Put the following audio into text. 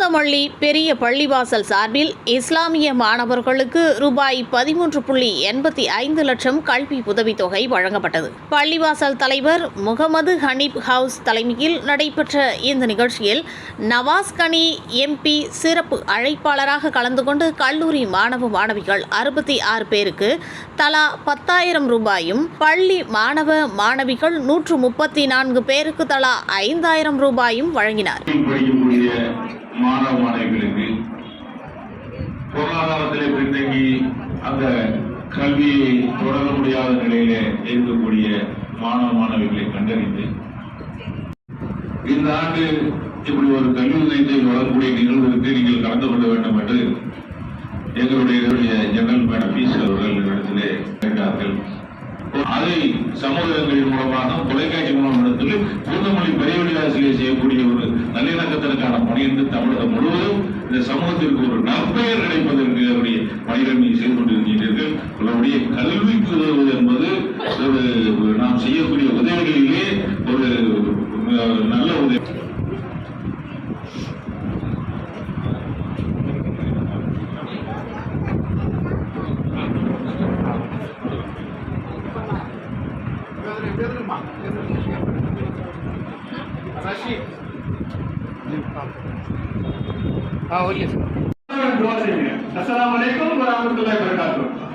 பூந்தமல்லி பெரிய பள்ளிவாசல் சார்பில் இஸ்லாமிய மாணவர்களுக்கு ரூபாய் 13.85 லட்சம் கல்வி உதவித்தொகை வழங்கப்பட்டது. பள்ளிவாசல் தலைவர் முகமது ஹனீப் ஹவுஸ் தலைமையில் நடைபெற்ற இந்த நிகழ்ச்சியில் நவாஸ் கனி MP சிறப்பு அழைப்பாளராக கலந்து கொண்டு கல்லூரி மாணவ மாணவிகள் 66 பேருக்கு தலா 10,000 ரூபாயும், பள்ளி மாணவ மாணவிகள் 134 பேருக்கு தலா 5,000 ரூபாயும் வழங்கினார். மாணவ மாணவிகளுக்கு பொருளாதாரத்திலே பின்தங்கி அந்த கல்வியை தொடர முடியாத நிலையிலே இருக்கக்கூடிய மாணவ மாணவிகளை கண்டறிந்து இந்த ஆண்டு இப்படி ஒரு கல்வி உதவியை வழங்கக்கூடிய நிகழ்வுக்கு நீங்கள் கலந்து கொள்ள வேண்டும் என்று எங்களுடைய ஜெனரல் மேடம் பீஸ் அவர்கள் இடத்திலே கேட்டார்கள். அதை சமூகங்களின் மூலமாக தொலைக்காட்சி மூலமாக பூந்தமல்லி பெரியவழி ஆசிரியர் செய்யக்கூடிய ஒரு நல்லிணக்கத்திற்கான பணி என்று தமிழகம் முழுவதும் இந்த சமூகத்திற்கு ஒரு நற்பெயர் கிடைப்பதற்கு அவருடைய பணிகள் நீங்கள் செய்து கொண்டிருக்கிறீர்கள். உங்களுடைய கல்விக்கு உதவுவது என்பது நாம் செய்யக்கூடிய உதவிகளிலே ஒரு நல்ல உதவி. अस्सलाम वालेकुम व रहमतुल्लाहि व बरकातुहू।